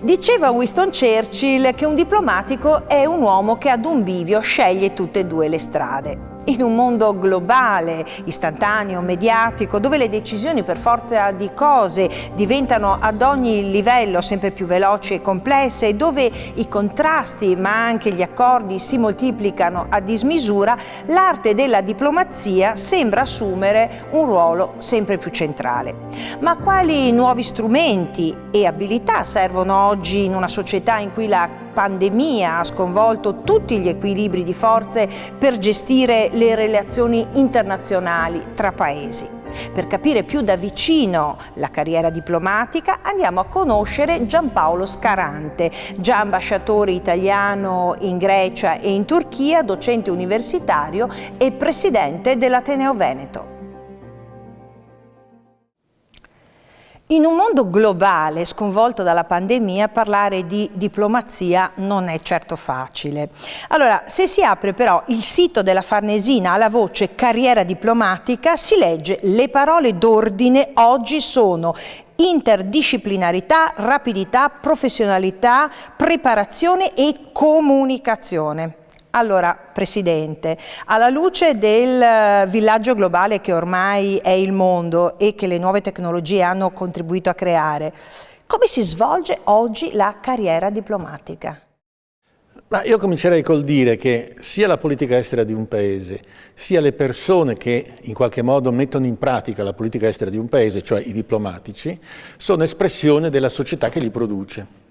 Diceva Winston Churchill che un diplomatico è un uomo che ad un bivio sceglie tutte e due le strade. In un mondo globale, istantaneo, mediatico, dove le decisioni per forza di cose diventano ad ogni livello sempre più veloci e complesse e dove i contrasti ma anche gli accordi si moltiplicano a dismisura, l'arte della diplomazia sembra assumere un ruolo sempre più centrale. Ma quali nuovi strumenti e abilità servono oggi in una società in cui la pandemia ha sconvolto tutti gli equilibri di forze per gestire le relazioni internazionali tra paesi? Per capire più da vicino la carriera diplomatica andiamo a conoscere Giampaolo Scarante, già ambasciatore italiano in Grecia e in Turchia, docente universitario e presidente dell'Ateneo Veneto. In un mondo globale sconvolto dalla pandemia, parlare di diplomazia non è certo facile. Allora, se si apre però il sito della Farnesina alla voce carriera diplomatica, si legge: le parole d'ordine oggi sono interdisciplinarità, rapidità, professionalità, preparazione e comunicazione. Allora, Presidente, alla luce del villaggio globale che ormai è il mondo e che le nuove tecnologie hanno contribuito a creare, come si svolge oggi la carriera diplomatica? Ma io comincerei col dire che sia la politica estera di un paese, sia le persone che in qualche modo mettono in pratica la politica estera di un paese, cioè i diplomatici, sono espressione della società che li produce.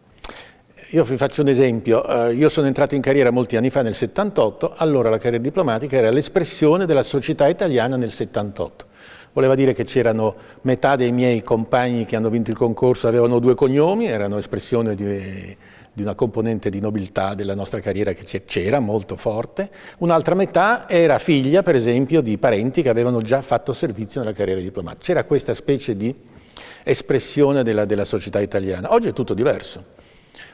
Io vi faccio un esempio, io sono entrato in carriera molti anni fa, nel 78, allora la carriera diplomatica era l'espressione della società italiana nel 78. Voleva dire che c'erano metà dei miei compagni che hanno vinto il concorso, avevano 2 cognomi, erano espressione di una componente di nobiltà della nostra carriera che c'era, molto forte. Un'altra metà era figlia, per esempio, di parenti che avevano già fatto servizio nella carriera diplomatica. C'era questa specie di espressione della società italiana. Oggi è tutto diverso.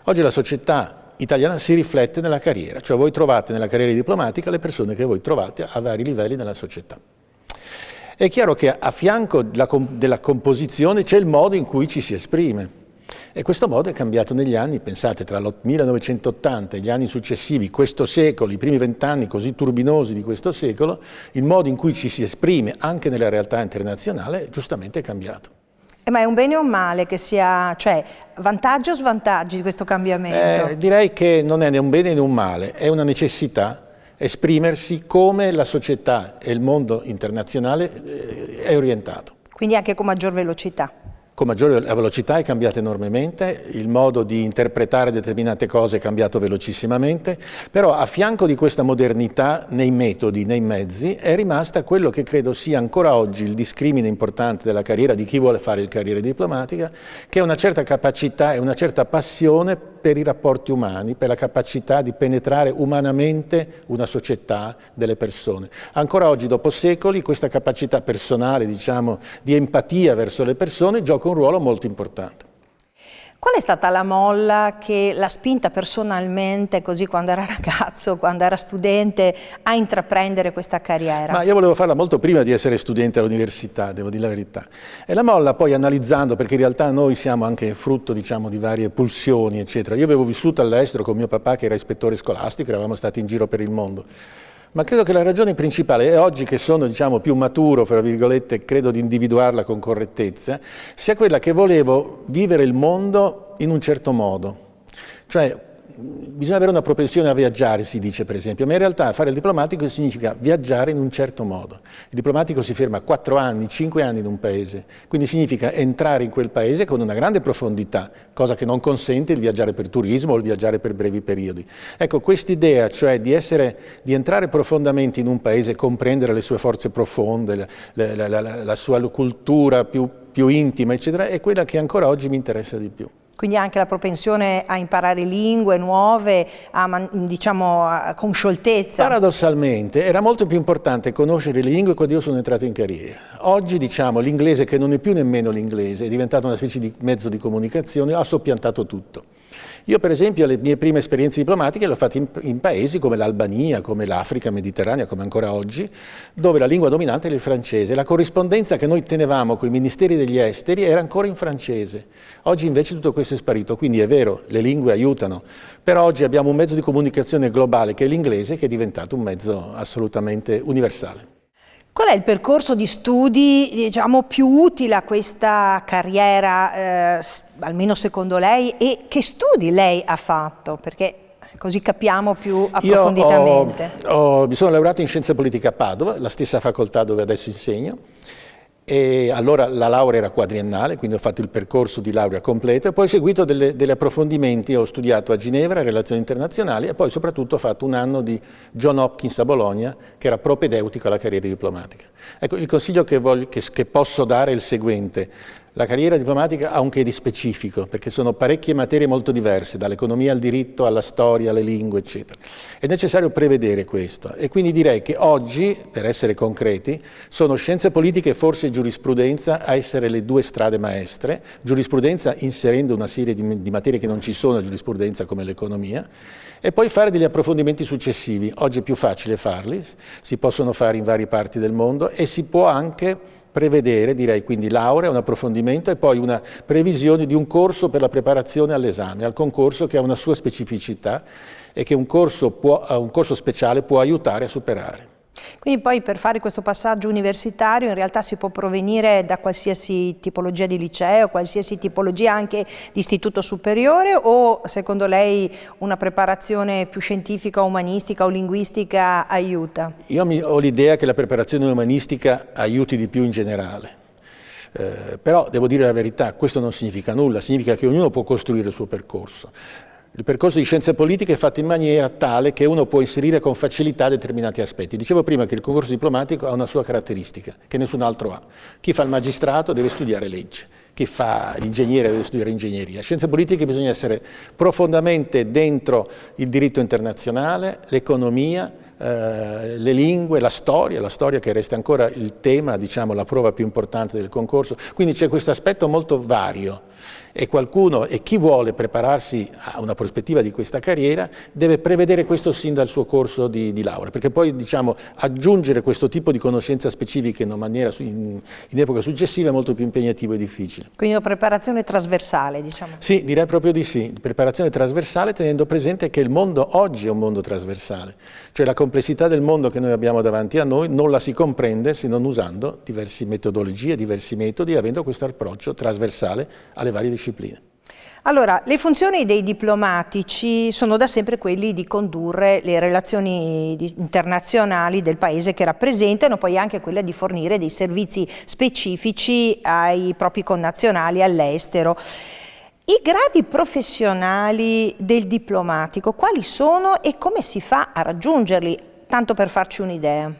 Oggi la società italiana si riflette nella carriera, cioè voi trovate nella carriera diplomatica le persone che voi trovate a vari livelli nella società. È chiaro che a fianco della composizione c'è il modo in cui ci si esprime e questo modo è cambiato negli anni, pensate, tra il 1980 e gli anni successivi, questo secolo, i primi 20 anni così turbinosi di questo secolo, il modo in cui ci si esprime anche nella realtà internazionale giustamente è cambiato. Ma è un bene o un male che sia, cioè, vantaggi o svantaggi di questo cambiamento? Direi che non è né un bene né un male, è una necessità esprimersi come la società e il mondo internazionale è orientato. Quindi anche con maggior velocità? Con maggiore velocità è cambiato enormemente, il modo di interpretare determinate cose è cambiato velocissimamente, però a fianco di questa modernità nei metodi, nei mezzi, è rimasta quello che credo sia ancora oggi il discrimine importante della carriera di chi vuole fare la carriera diplomatica, che è una certa capacità e una certa passione per i rapporti umani, per la capacità di penetrare umanamente una società, delle persone. Ancora oggi, dopo secoli, questa capacità personale, diciamo, di empatia verso le persone gioca un ruolo molto importante. Qual è stata la molla che l'ha spinta personalmente, così quando era ragazzo, quando era studente, a intraprendere questa carriera? Ma io volevo farla molto prima di essere studente all'università, devo dire la verità. E la molla poi analizzando, perché in realtà noi siamo anche frutto, diciamo, di varie pulsioni, eccetera. Io avevo vissuto all'estero con mio papà che era ispettore scolastico, eravamo stati in giro per il mondo. Ma credo che la ragione principale, e oggi che sono, diciamo, più maturo, fra virgolette, credo di individuarla con correttezza, sia quella che volevo vivere il mondo in un certo modo. Cioè, bisogna avere una propensione a viaggiare, si dice per esempio, ma in realtà fare il diplomatico significa viaggiare in un certo modo. Il diplomatico si ferma 4 anni, 5 anni in un paese, quindi significa entrare in quel paese con una grande profondità, cosa che non consente il viaggiare per turismo o il viaggiare per brevi periodi. Ecco, quest'idea, cioè di entrare profondamente in un paese, comprendere le sue forze profonde, la sua cultura più intima, eccetera, è quella che ancora oggi mi interessa di più. Quindi anche la propensione a imparare lingue nuove, diciamo, con scioltezza. Paradossalmente era molto più importante conoscere le lingue quando io sono entrato in carriera. Oggi, diciamo, l'inglese, che non è più nemmeno l'inglese, è diventato una specie di mezzo di comunicazione, ha soppiantato tutto. Io per esempio le mie prime esperienze diplomatiche le ho fatte in paesi come l'Albania, come l'Africa mediterranea, come ancora oggi, dove la lingua dominante era il francese. La corrispondenza che noi tenevamo con i ministeri degli esteri era ancora in francese. Oggi invece tutto questo è sparito, quindi è vero, le lingue aiutano, però oggi abbiamo un mezzo di comunicazione globale che è l'inglese, che è diventato un mezzo assolutamente universale. Qual è il percorso di studi, diciamo, più utile a questa carriera, almeno secondo lei, e che studi lei ha fatto? Perché così capiamo più approfonditamente. Mi sono laureato in Scienze Politiche a Padova, la stessa facoltà dove adesso insegno, e allora la laurea era quadriennale, quindi ho fatto il percorso di laurea completo e poi ho seguito degli approfondimenti, ho studiato a Ginevra, relazioni internazionali, e poi soprattutto ho fatto un anno di John Hopkins a Bologna, che era propedeutico alla carriera diplomatica. Ecco, il consiglio che posso dare è il seguente. La carriera diplomatica ha un che di specifico, perché sono parecchie materie molto diverse, dall'economia al diritto, alla storia, alle lingue, eccetera. È necessario prevedere questo e quindi direi che oggi, per essere concreti, sono scienze politiche e forse giurisprudenza a essere le due strade maestre, giurisprudenza inserendo una serie di materie che non ci sono a giurisprudenza come l'economia, e poi fare degli approfondimenti successivi. Oggi è più facile farli, si possono fare in varie parti del mondo e si può anche prevedere, direi, quindi laurea, un approfondimento e poi una previsione di un corso per la preparazione all'esame, al concorso, che ha una sua specificità e che un corso speciale può aiutare a superare. Quindi poi per fare questo passaggio universitario in realtà si può provenire da qualsiasi tipologia di liceo, qualsiasi tipologia anche di istituto superiore, o secondo lei una preparazione più scientifica, umanistica o linguistica aiuta? Io ho l'idea che la preparazione umanistica aiuti di più in generale. Però devo dire la verità, questo non significa nulla, significa che ognuno può costruire il suo percorso. Il percorso di scienze politiche è fatto in maniera tale che uno può inserire con facilità determinati aspetti. Dicevo prima che il concorso diplomatico ha una sua caratteristica, che nessun altro ha. Chi fa il magistrato deve studiare legge, chi fa l'ingegnere deve studiare ingegneria. Scienze politiche bisogna essere profondamente dentro il diritto internazionale, l'economia, le lingue, la storia che resta ancora il tema, diciamo, la prova più importante del concorso. Quindi c'è questo aspetto molto vario e chi vuole prepararsi a una prospettiva di questa carriera deve prevedere questo sin dal suo corso di laurea, perché poi, diciamo, aggiungere questo tipo di conoscenza specifica in epoca successiva è molto più impegnativo e difficile. Quindi una preparazione trasversale, diciamo. Sì, direi proprio di sì, preparazione trasversale, tenendo presente che il mondo oggi è un mondo trasversale, cioè la complessità del mondo che noi abbiamo davanti a noi non la si comprende se non usando diverse metodologie, diversi metodi, avendo questo approccio trasversale alle varie discipline. Allora, le funzioni dei diplomatici sono da sempre quelli di condurre le relazioni internazionali del paese che rappresentano, poi anche quella di fornire dei servizi specifici ai propri connazionali all'estero. I gradi professionali del diplomatico, quali sono e come si fa a raggiungerli? Tanto per farci un'idea.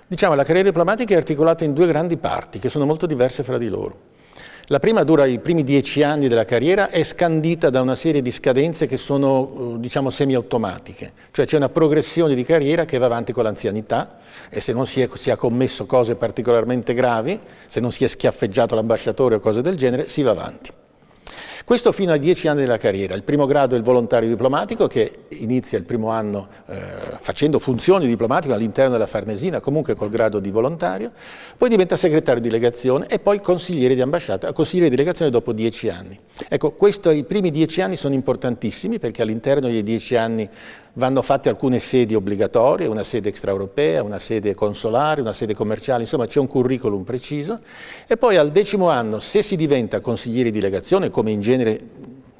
Diciamo, la carriera diplomatica è articolata in due grandi parti che sono molto diverse fra di loro. La prima dura i primi 10 anni della carriera, è scandita da una serie di scadenze che sono, diciamo, semi-automatiche, cioè c'è una progressione di carriera che va avanti con l'anzianità e se non si è commesso cose particolarmente gravi, se non si è schiaffeggiato l'ambasciatore o cose del genere, si va avanti. Questo fino ai 10 anni della carriera. Il primo grado è il volontario diplomatico, che inizia il primo anno facendo funzioni diplomatiche all'interno della Farnesina, comunque col grado di volontario, poi diventa segretario di legazione e poi consigliere di ambasciata, consigliere di legazione dopo 10 anni. Ecco, i primi 10 anni sono importantissimi perché all'interno dei 10 anni vanno fatte alcune sedi obbligatorie, una sede extraeuropea, una sede consolare, una sede commerciale, insomma c'è un curriculum preciso e poi al 10° anno, se si diventa consiglieri di legazione, come in genere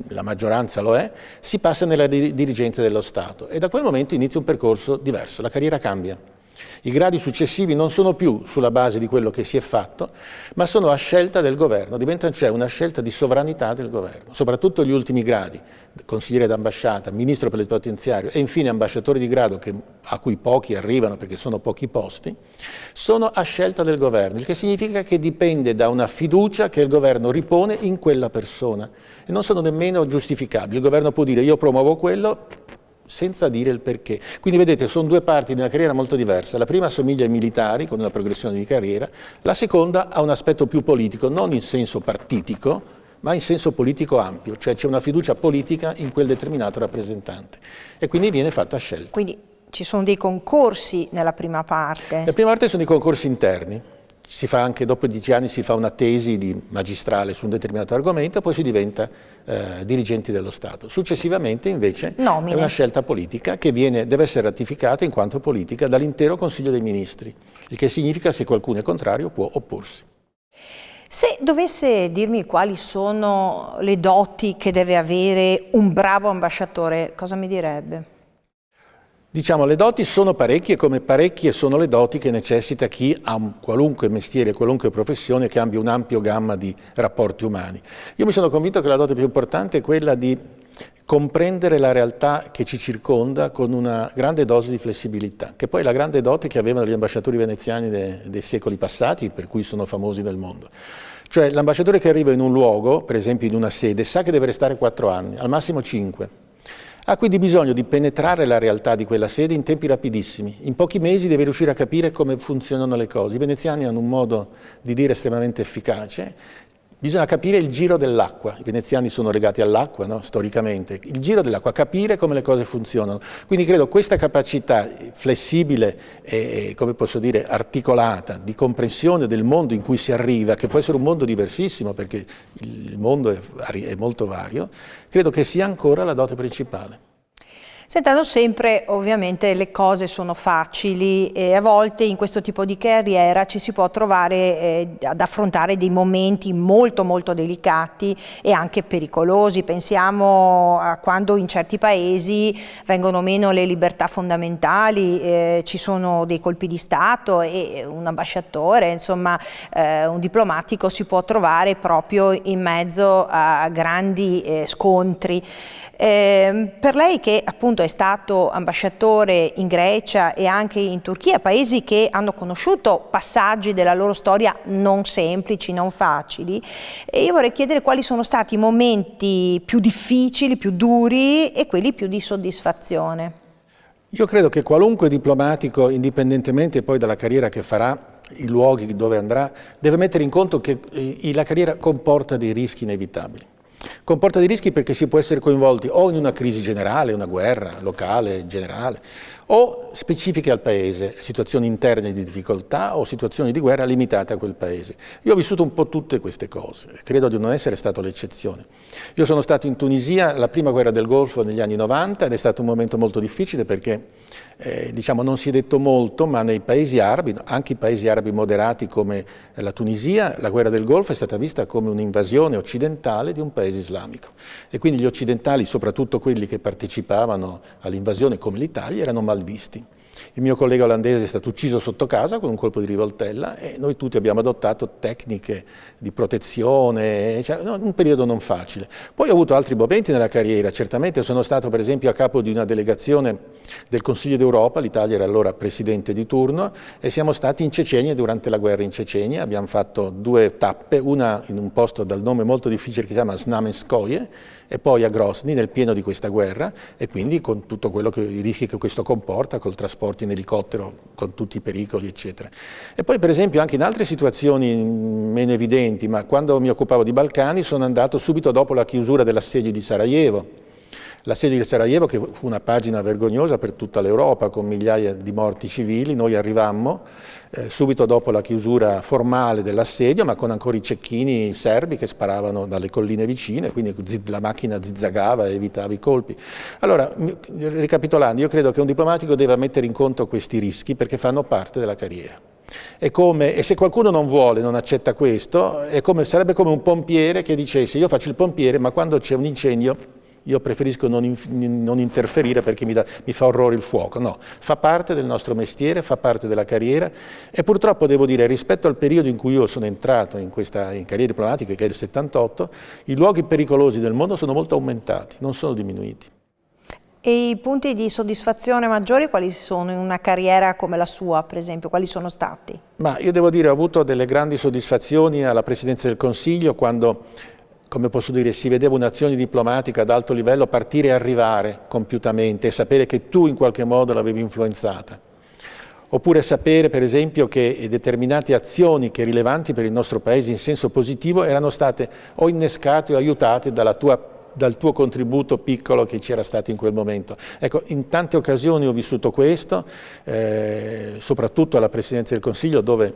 la maggioranza lo è, si passa nella dirigenza dello Stato e da quel momento inizia un percorso diverso, la carriera cambia. I gradi successivi non sono più sulla base di quello che si è fatto, ma sono a scelta del governo, diventano cioè una scelta di sovranità del governo, soprattutto gli ultimi gradi, consigliere d'ambasciata, ministro plenipotenziario e infine ambasciatori di grado, a cui pochi arrivano perché sono pochi posti, sono a scelta del governo, il che significa che dipende da una fiducia che il governo ripone in quella persona e non sono nemmeno giustificabili. Il governo può dire io promuovo quello, senza dire il perché. Quindi vedete, sono due parti di una carriera molto diversa. La prima assomiglia ai militari, con una progressione di carriera, la seconda ha un aspetto più politico, non in senso partitico, ma in senso politico ampio, cioè c'è una fiducia politica in quel determinato rappresentante e quindi viene fatta scelta. Quindi ci sono dei concorsi nella prima parte? La prima parte sono i concorsi interni. Si fa anche, dopo 10 anni, si fa una tesi di magistrale su un determinato argomento, poi si diventa dirigenti dello Stato. Successivamente, invece, Nomine. È una scelta politica che deve essere ratificata in quanto politica dall'intero Consiglio dei Ministri, il che significa se qualcuno è contrario può opporsi. Se dovesse dirmi quali sono le doti che deve avere un bravo ambasciatore, cosa mi direbbe? Diciamo, le doti sono parecchie, come parecchie sono le doti che necessita chi ha un qualunque mestiere, qualunque professione che abbia un'ampia gamma di rapporti umani. Io mi sono convinto che la dote più importante è quella di comprendere la realtà che ci circonda con una grande dose di flessibilità, che poi è la grande dote che avevano gli ambasciatori veneziani dei secoli passati, per cui sono famosi nel mondo. Cioè l'ambasciatore che arriva in un luogo, per esempio in una sede, sa che deve restare 4 anni, al massimo 5. Ha quindi bisogno di penetrare la realtà di quella sede in tempi rapidissimi. In pochi mesi deve riuscire a capire come funzionano le cose. I veneziani hanno un modo di dire estremamente efficace. Bisogna capire il giro dell'acqua. I veneziani sono legati all'acqua, no? Storicamente. Il giro dell'acqua, capire come le cose funzionano. Quindi credo questa capacità flessibile e, come posso dire, articolata di comprensione del mondo in cui si arriva, che può essere un mondo diversissimo perché il mondo è molto vario, credo che sia ancora la dote principale. Senta, non sempre ovviamente le cose sono facili e a volte in questo tipo di carriera ci si può trovare ad affrontare dei momenti molto molto delicati e anche pericolosi. Pensiamo a quando in certi paesi vengono meno le libertà fondamentali, ci sono dei colpi di Stato e un ambasciatore, insomma un diplomatico si può trovare proprio in mezzo a grandi scontri. Per lei che appunto è stato ambasciatore in Grecia e anche in Turchia, paesi che hanno conosciuto passaggi della loro storia non semplici, non facili, e io vorrei chiedere quali sono stati i momenti più difficili, più duri e quelli più di soddisfazione. Io credo che qualunque diplomatico, indipendentemente poi dalla carriera che farà, i luoghi dove andrà, deve mettere in conto che la carriera comporta dei rischi inevitabili. Comporta dei rischi perché si può essere coinvolti o in una crisi generale, una guerra locale, generale, o specifiche al paese, situazioni interne di difficoltà o situazioni di guerra limitate a quel paese. Io ho vissuto un po' tutte queste cose, credo di non essere stato l'eccezione. Io sono stato in Tunisia, la prima guerra del Golfo negli anni 90, ed è stato un momento molto difficile perché diciamo non si è detto molto, ma nei paesi arabi, anche i paesi arabi moderati come la Tunisia, la guerra del Golfo è stata vista come un'invasione occidentale di un paese islamico. E quindi gli occidentali, soprattutto quelli che partecipavano all'invasione come l'Italia, erano mal visti. Il mio collega olandese è stato ucciso sotto casa con un colpo di rivoltella e noi tutti abbiamo adottato tecniche di protezione, cioè, un periodo non facile. Poi ho avuto altri momenti nella carriera, certamente sono stato per esempio a capo di una delegazione del Consiglio d'Europa, l'Italia era allora presidente di turno, e siamo stati in Cecenia durante la guerra in Cecenia, abbiamo fatto 2 tappe, una in un posto dal nome molto difficile che si chiama Znamenskoye e poi a Grozny nel pieno di questa guerra e quindi con tutto quello i rischi che questo comporta, col trasporto in elicottero, con tutti i pericoli eccetera. E poi per esempio anche in altre situazioni meno evidenti, ma quando mi occupavo di Balcani sono andato subito dopo la chiusura dell'assedio di Sarajevo. L'assedio di Sarajevo, che fu una pagina vergognosa per tutta l'Europa, con migliaia di morti civili, noi arrivammo subito dopo la chiusura formale dell'assedio, ma con ancora i cecchini serbi che sparavano dalle colline vicine, quindi la macchina zizzagava e evitava i colpi. Allora, ricapitolando, io credo che un diplomatico debba mettere in conto questi rischi perché fanno parte della carriera. E se qualcuno non vuole, non accetta questo, sarebbe come un pompiere che dicesse io faccio il pompiere, ma quando c'è un incendio io preferisco non interferire perché mi fa orrore il fuoco. No, fa parte del nostro mestiere, fa parte della carriera e purtroppo devo dire, rispetto al periodo in cui io sono entrato in carriera diplomatica, che è il 78, i luoghi pericolosi del mondo sono molto aumentati, non sono diminuiti. E i punti di soddisfazione maggiori quali sono in una carriera come la sua, per esempio? Quali sono stati? Ma io devo dire, ho avuto delle grandi soddisfazioni alla Presidenza del Consiglio quando, come posso dire, si vedeva un'azione diplomatica ad alto livello partire e arrivare compiutamente e sapere che tu in qualche modo l'avevi influenzata. Oppure sapere, per esempio, che determinate azioni che rilevanti per il nostro Paese in senso positivo erano state o innescate o aiutate dal tuo contributo piccolo che c'era stato in quel momento. Ecco, in tante occasioni ho vissuto questo, soprattutto alla Presidenza del Consiglio, dove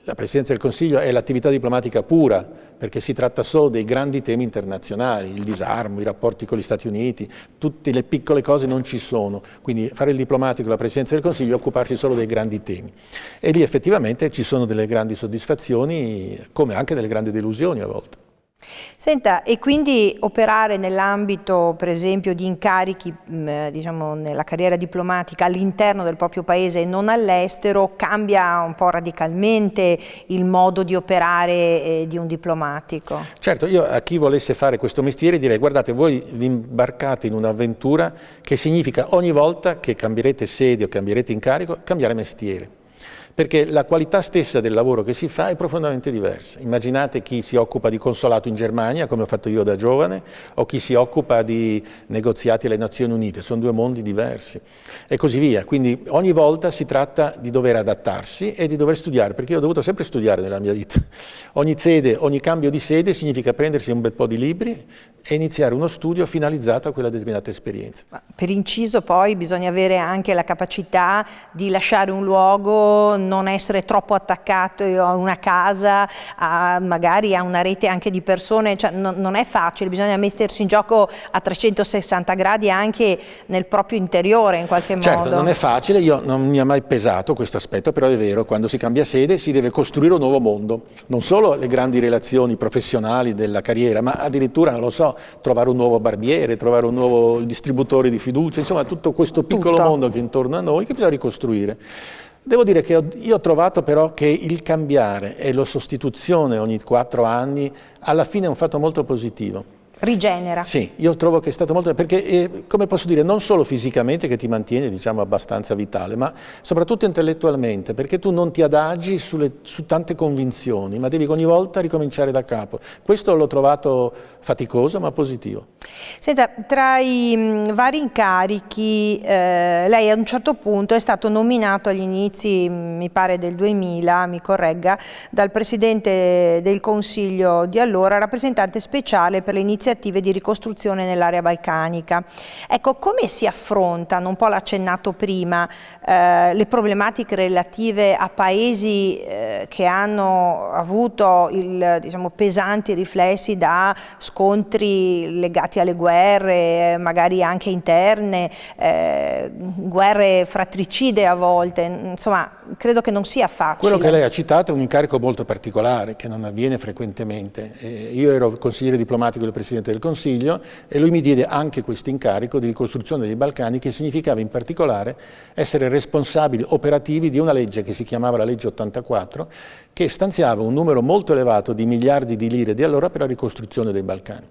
la Presidenza del Consiglio è l'attività diplomatica pura, perché si tratta solo dei grandi temi internazionali, il disarmo, i rapporti con gli Stati Uniti, tutte le piccole cose non ci sono, quindi fare il diplomatico alla Presidenza del Consiglio è occuparsi solo dei grandi temi. E lì effettivamente ci sono delle grandi soddisfazioni, come anche delle grandi delusioni a volte. Senta, e quindi operare nell'ambito, per esempio, di incarichi, diciamo, nella carriera diplomatica all'interno del proprio paese e non all'estero, cambia un po' radicalmente il modo di operare di un diplomatico? Certo, io a chi volesse fare questo mestiere direi: guardate, voi vi imbarcate in un'avventura che significa ogni volta che cambierete sede o cambierete incarico, cambiare mestiere. Perché la qualità stessa del lavoro che si fa è profondamente diversa. Immaginate chi si occupa di consolato in Germania, come ho fatto io da giovane, o chi si occupa di negoziati alle Nazioni Unite, sono due mondi diversi e così via. Quindi ogni volta si tratta di dover adattarsi e di dover studiare, perché io ho dovuto sempre studiare nella mia vita. Ogni sede, ogni cambio di sede significa prendersi un bel po' di libri e iniziare uno studio finalizzato a quella determinata esperienza. Per inciso poi bisogna avere anche la capacità di lasciare un luogo, non essere troppo attaccato a una casa, magari a una rete anche di persone, cioè non è facile, bisogna mettersi in gioco a 360 gradi anche nel proprio interiore in qualche modo. Certo, non è facile, io non mi ha mai pesato questo aspetto, però è vero, quando si cambia sede si deve costruire un nuovo mondo, non solo le grandi relazioni professionali della carriera, ma addirittura, non lo so, trovare un nuovo barbiere, trovare un nuovo distributore di fiducia, insomma tutto questo piccolo mondo che è intorno a noi che bisogna ricostruire. Devo dire che io ho trovato però che il cambiare e la sostituzione ogni 4 anni alla fine è un fatto molto positivo. Rigenera. Sì, io trovo che è stato molto, perché come posso dire, non solo fisicamente che ti mantiene, diciamo, abbastanza vitale, ma soprattutto intellettualmente, perché tu non ti adagi su tante convinzioni, ma devi ogni volta ricominciare da capo. Questo l'ho trovato faticoso ma positivo. Senta, tra i vari incarichi, lei a un certo punto è stato nominato agli inizi, mi pare del 2000, mi corregga, dal Presidente del Consiglio di allora, rappresentante speciale per le iniziative di ricostruzione nell'area balcanica. Ecco, come si affrontano, un po' l'ha accennato prima, le problematiche relative a paesi che hanno avuto diciamo, pesanti riflessi da scontri legati alle guerre, magari anche interne, guerre fratricide a volte, insomma, credo che non sia facile. Quello che lei ha citato è un incarico molto particolare, che non avviene frequentemente. Io ero consigliere diplomatico del Presidente del Consiglio e lui mi diede anche questo incarico di ricostruzione dei Balcani, che significava in particolare essere responsabili operativi di una legge che si chiamava la legge 84, che stanziava un numero molto elevato di miliardi di lire di allora per la ricostruzione dei Balcani.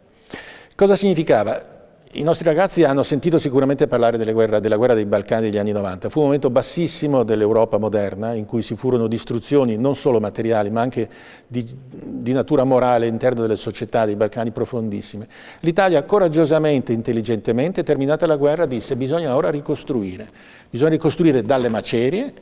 Cosa significava? I nostri ragazzi hanno sentito sicuramente parlare della guerra dei Balcani degli anni 90. Fu un momento bassissimo dell'Europa moderna, in cui si furono distruzioni non solo materiali, ma anche di natura morale all'interno delle società dei Balcani profondissime. L'Italia coraggiosamente, intelligentemente, terminata la guerra, disse: bisogna ora ricostruire. Bisogna ricostruire dalle macerie,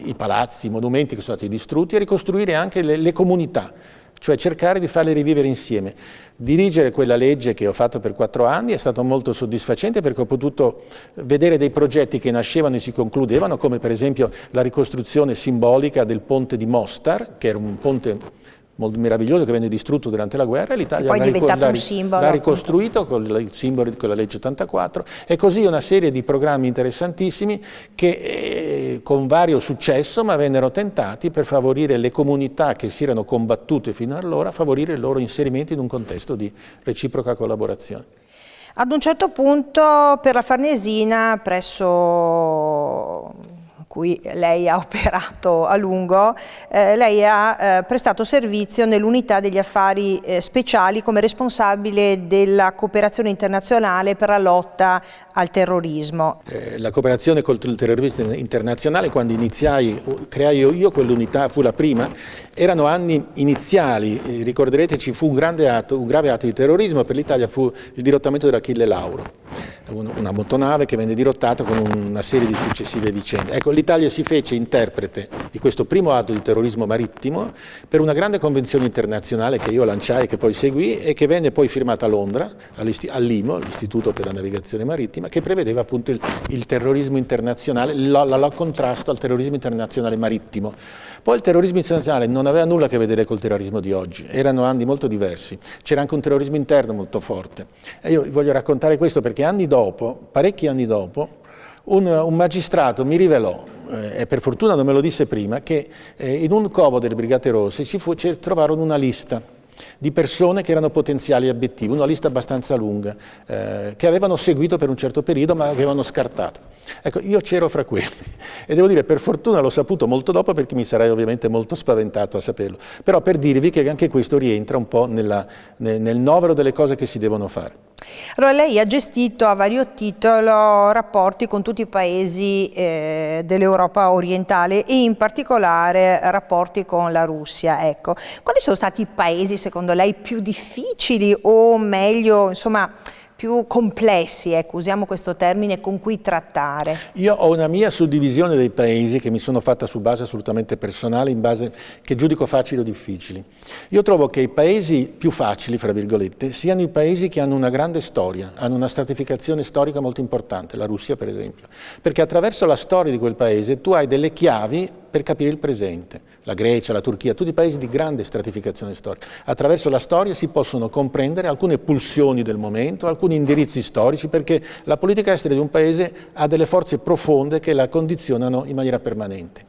i palazzi, i monumenti che sono stati distrutti, e ricostruire anche le comunità, cioè cercare di farle rivivere insieme. Dirigere quella legge che ho fatto per 4 anni è stato molto soddisfacente, perché ho potuto vedere dei progetti che nascevano e si concludevano, come per esempio la ricostruzione simbolica del ponte di Mostar, che era un ponte molto meraviglioso che venne distrutto durante la guerra, e l'Italia l'ha ricostruito con il simbolo di quella legge 84, e così una serie di programmi interessantissimi che con vario successo, ma vennero tentati per favorire le comunità che si erano combattute fino allora, favorire il loro inserimento in un contesto di reciproca collaborazione. Ad un certo punto per la Farnesina, presso cui lei ha operato a lungo, lei ha prestato servizio nell'unità degli affari speciali come responsabile della cooperazione internazionale per la lotta al terrorismo. La cooperazione contro il terrorismo internazionale, quando creai io quell'unità, fu la prima, erano anni iniziali, ricorderete ci fu un grave atto di terrorismo, per l'Italia fu il dirottamento dell'Achille Lauro, una motonave che venne dirottata con una serie di successive vicende. Ecco, l'Italia si fece interprete di questo primo atto di terrorismo marittimo per una grande convenzione internazionale che io lanciai e che poi seguì e che venne poi firmata a Londra, all'IMO, l'Istituto per la Navigazione Marittima, che prevedeva appunto il terrorismo internazionale, il contrasto al terrorismo internazionale marittimo. Poi il terrorismo internazionale non aveva nulla a che vedere col terrorismo di oggi, erano anni molto diversi, c'era anche un terrorismo interno molto forte. E io voglio raccontare questo perché parecchi anni dopo, un magistrato mi rivelò, e per fortuna non me lo disse prima, che in un covo delle Brigate Rosse trovarono una lista di persone che erano potenziali obiettivi, una lista abbastanza lunga, che avevano seguito per un certo periodo ma avevano scartato. Ecco, io c'ero fra quelli e devo dire per fortuna l'ho saputo molto dopo perché mi sarei ovviamente molto spaventato a saperlo, però per dirvi che anche questo rientra un po' nel novero delle cose che si devono fare. Allora, lei ha gestito a vario titolo rapporti con tutti i paesi dell'Europa orientale e in particolare rapporti con la Russia. Ecco, quali sono stati i paesi secondo lei più difficili o meglio, insomma, più complessi, ecco, usiamo questo termine, con cui trattare? Io ho una mia suddivisione dei paesi che mi sono fatta su base assolutamente personale, in base che giudico facili o difficili. Io trovo che i paesi più facili, fra virgolette, siano i paesi che hanno una grande storia, hanno una stratificazione storica molto importante, la Russia per esempio, perché attraverso la storia di quel paese tu hai delle chiavi per capire il presente. La Grecia, la Turchia, tutti i paesi di grande stratificazione storica. Attraverso la storia si possono comprendere alcune pulsioni del momento, alcuni indirizzi storici, perché la politica estera di un paese ha delle forze profonde che la condizionano in maniera permanente.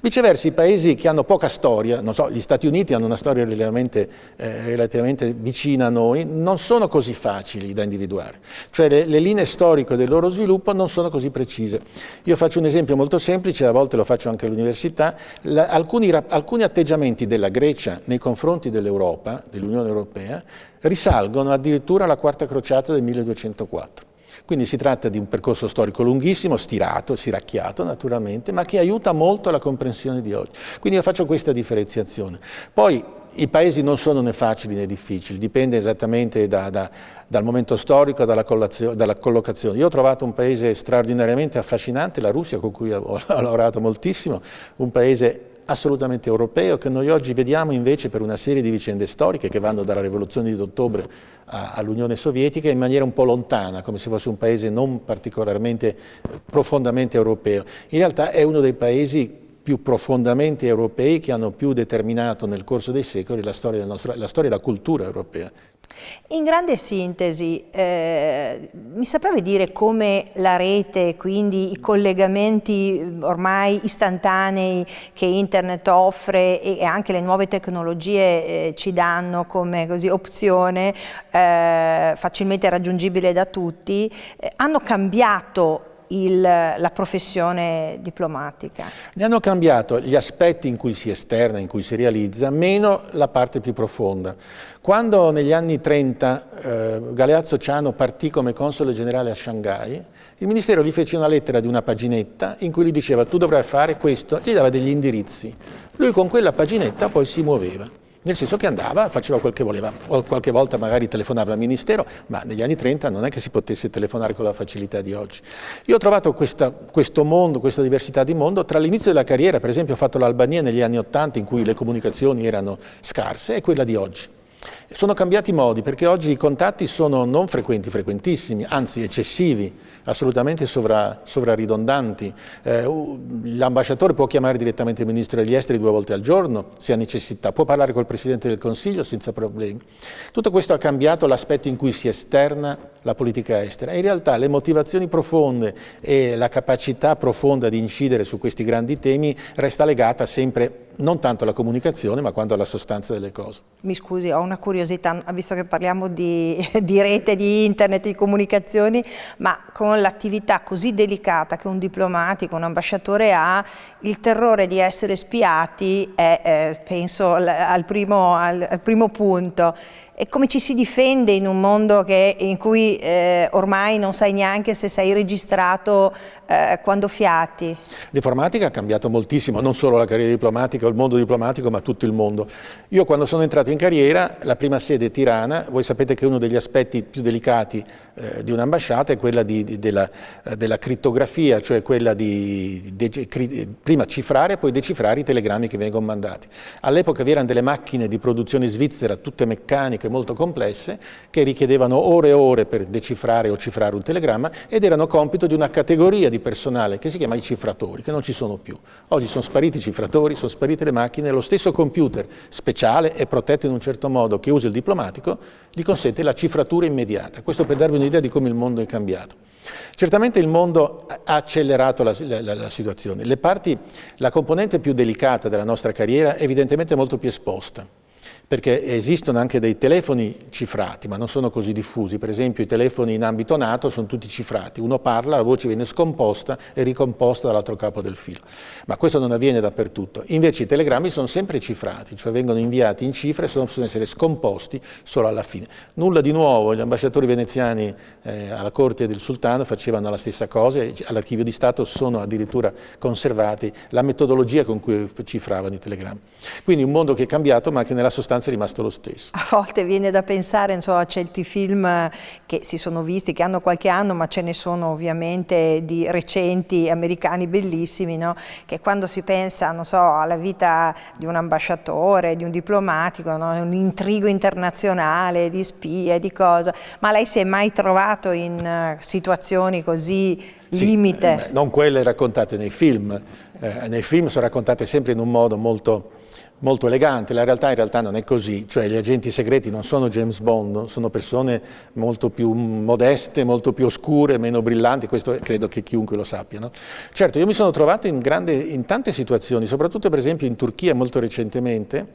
Viceversa, i paesi che hanno poca storia, non so, gli Stati Uniti hanno una storia relativamente vicina a noi, non sono così facili da individuare. Cioè le linee storiche del loro sviluppo non sono così precise. Io faccio un esempio molto semplice, a volte lo faccio anche all'università, alcuni atteggiamenti della Grecia nei confronti dell'Europa, dell'Unione Europea, risalgono addirittura alla Quarta Crociata del 1204. Quindi si tratta di un percorso storico lunghissimo, stirato, stiracchiato naturalmente, ma che aiuta molto la comprensione di oggi. Quindi io faccio questa differenziazione. Poi i paesi non sono né facili né difficili, dipende esattamente dal momento storico, dalla collocazione. Io ho trovato un paese straordinariamente affascinante, la Russia, con cui ho lavorato moltissimo, un paese assolutamente europeo che noi oggi vediamo invece per una serie di vicende storiche che vanno dalla rivoluzione di ottobre all'Unione Sovietica in maniera un po' lontana, come se fosse un paese non particolarmente profondamente europeo. In realtà è uno dei paesi più profondamente europei che hanno più determinato nel corso dei secoli la storia e la cultura europea. In grande sintesi, mi saprebbe dire come la rete, quindi i collegamenti ormai istantanei che Internet offre e anche le nuove tecnologie ci danno come opzione facilmente raggiungibile da tutti, hanno cambiato la professione diplomatica? Ne hanno cambiato gli aspetti in cui si esterna, in cui si realizza, meno la parte più profonda. Quando negli anni 30 Galeazzo Ciano partì come console generale a Shanghai, il Ministero gli fece una lettera di una paginetta in cui gli diceva tu dovrai fare questo, gli dava degli indirizzi. Lui con quella paginetta poi si muoveva. Nel senso che andava, faceva quel che voleva, o qualche volta magari telefonava al Ministero, ma negli anni 30 non è che si potesse telefonare con la facilità di oggi. Io ho trovato questo mondo, questa diversità di mondo, tra l'inizio della carriera, per esempio ho fatto l'Albania negli anni 80 in cui le comunicazioni erano scarse, e quella di oggi. Sono cambiati i modi perché oggi i contatti sono non frequenti, frequentissimi, anzi eccessivi, assolutamente sovraridondanti. L'ambasciatore può chiamare direttamente il Ministro degli Esteri 2 volte al giorno se ha necessità, può parlare col Presidente del Consiglio senza problemi. Tutto questo ha cambiato l'aspetto in cui si esterna la politica estera. In realtà le motivazioni profonde e la capacità profonda di incidere su questi grandi temi resta legata sempre non tanto alla comunicazione ma quanto alla sostanza delle cose. Mi scusi, ho una curiosità, visto che parliamo di rete, di internet, di comunicazioni, ma con l'attività così delicata che un diplomatico, un ambasciatore ha, il terrore di essere spiati è, penso, al primo punto. E come ci si difende in un mondo in cui ormai non sai neanche se sei registrato quando fiati? L'informatica ha cambiato moltissimo, non solo la carriera diplomatica o il mondo diplomatico, ma tutto il mondo. Io quando sono entrato in carriera, la prima sede è Tirana, voi sapete che uno degli aspetti più delicati di un'ambasciata è quella della crittografia, cioè quella di prima cifrare e poi decifrare i telegrammi che vengono mandati. All'epoca vi erano delle macchine di produzione svizzera, tutte meccaniche, molto complesse, che richiedevano ore e ore per decifrare o cifrare un telegramma ed erano compito di una categoria di personale che si chiama i cifratori, che non ci sono più. Oggi sono spariti i cifratori, sono sparite le macchine, lo stesso computer speciale e protetto in un certo modo che usa il diplomatico gli consente la cifratura immediata. Questo per darvi un'idea di come il mondo è cambiato. Certamente il mondo ha accelerato la situazione. La componente più delicata della nostra carriera è evidentemente molto più esposta, perché esistono anche dei telefoni cifrati, ma non sono così diffusi. Per esempio i telefoni in ambito NATO sono tutti cifrati. Uno parla, la voce viene scomposta e ricomposta dall'altro capo del filo. Ma questo non avviene dappertutto. Invece i telegrammi sono sempre cifrati, cioè vengono inviati in cifre e possono essere scomposti solo alla fine. Nulla di nuovo, gli ambasciatori veneziani alla corte del sultano facevano la stessa cosa e all'archivio di Stato sono addirittura conservati la metodologia con cui cifravano i telegrammi. Quindi un mondo che è cambiato ma che nella sostanza è rimasto lo stesso. A volte viene da pensare, insomma, a certi film che si sono visti, che hanno qualche anno, ma ce ne sono ovviamente di recenti americani bellissimi, no? Che quando si pensa, non so, alla vita di un ambasciatore, di un diplomatico, no? Un intrigo internazionale, di spie, di cosa, ma lei si è mai trovato in situazioni così limite? Sì, non quelle raccontate nei film. Nei film sono raccontate sempre in un modo molto elegante, la realtà in realtà non è così, cioè gli agenti segreti non sono James Bond, sono persone molto più modeste, molto più oscure, meno brillanti, questo credo che chiunque lo sappia, no? Certo, io mi sono trovato in tante situazioni, soprattutto per esempio in Turchia molto recentemente.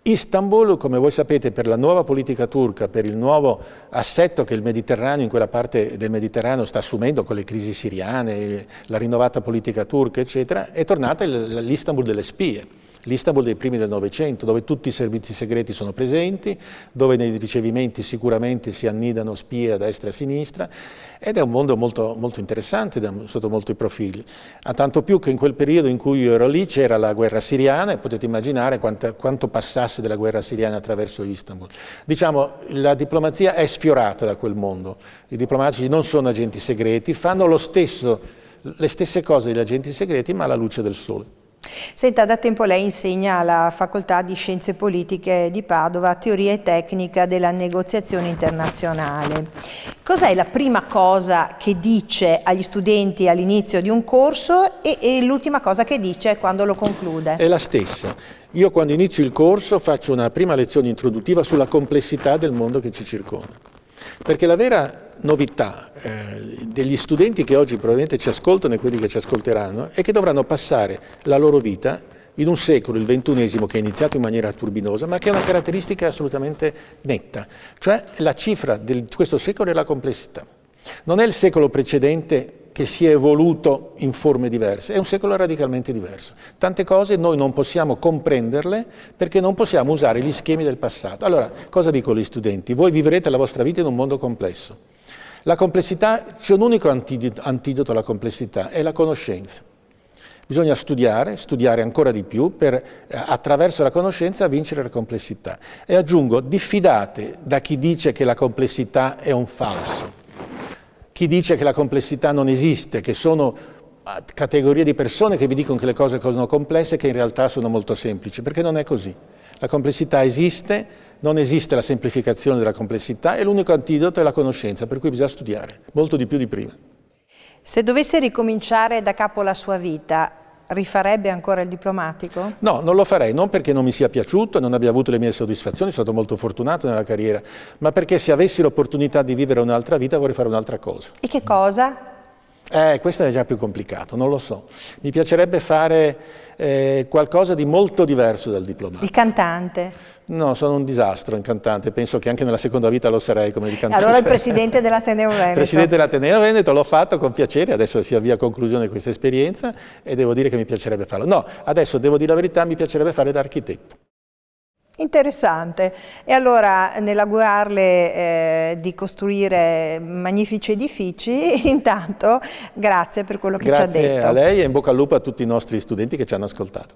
Istanbul, come voi sapete, per la nuova politica turca, per il nuovo assetto che il Mediterraneo, in quella parte del Mediterraneo sta assumendo con le crisi siriane, la rinnovata politica turca, eccetera, è tornata l'Istanbul delle spie. L'Istanbul dei primi del Novecento, dove tutti i servizi segreti sono presenti, dove nei ricevimenti sicuramente si annidano spie a destra e a sinistra, ed è un mondo molto, molto interessante sotto molti profili. A tanto più che in quel periodo in cui io ero lì c'era la guerra siriana e potete immaginare quanto passasse della guerra siriana attraverso Istanbul. Diciamo, la diplomazia è sfiorata da quel mondo. I diplomatici non sono agenti segreti, fanno le stesse cose degli agenti segreti, ma alla luce del sole. Senta, da tempo lei insegna alla Facoltà di Scienze Politiche di Padova teoria e tecnica della negoziazione internazionale. Cos'è la prima cosa che dice agli studenti all'inizio di un corso e l'ultima cosa che dice quando lo conclude? È la stessa. Io quando inizio il corso faccio una prima lezione introduttiva sulla complessità del mondo che ci circonda. Perché la vera novità degli studenti che oggi probabilmente ci ascoltano e quelli che ci ascolteranno è che dovranno passare la loro vita in un secolo, il XXI, che è iniziato in maniera turbinosa, ma che ha una caratteristica assolutamente netta, cioè la cifra di questo secolo è la complessità. Non è il secolo precedente che si è evoluto in forme diverse, è un secolo radicalmente diverso. Tante cose noi non possiamo comprenderle perché non possiamo usare gli schemi del passato. Allora, cosa dico agli studenti? Voi vivrete la vostra vita in un mondo complesso. La complessità, c'è un unico antidoto alla complessità, è la conoscenza. Bisogna studiare ancora di più per, attraverso la conoscenza, vincere la complessità. E aggiungo, diffidate da chi dice che la complessità è un falso. Chi dice che la complessità non esiste, che sono categorie di persone che vi dicono che le cose sono complesse e che in realtà sono molto semplici, perché non è così. La complessità esiste, non esiste la semplificazione della complessità e l'unico antidoto è la conoscenza, per cui bisogna studiare, molto di più di prima. Se dovesse ricominciare da capo la sua vita, rifarebbe ancora il diplomatico? No, non lo farei, non perché non mi sia piaciuto, non abbia avuto le mie soddisfazioni, sono stato molto fortunato nella carriera, ma perché se avessi l'opportunità di vivere un'altra vita vorrei fare un'altra cosa. E che cosa? Questo è già più complicato, non lo so. Mi piacerebbe fare qualcosa di molto diverso dal diplomatico. Il cantante? No, sono un disastro in cantante, penso che anche nella seconda vita lo sarei come di cantante. Allora il presidente dell'Ateneo Veneto. Presidente dell'Ateneo Veneto, l'ho fatto con piacere, adesso si avvia a conclusione di questa esperienza e devo dire che mi piacerebbe farlo. No, adesso devo dire la verità, mi piacerebbe fare l'architetto. Interessante. E allora, nell'augurarle di costruire magnifici edifici, intanto grazie per quello che ci ha detto. Grazie a lei e in bocca al lupo a tutti i nostri studenti che ci hanno ascoltato.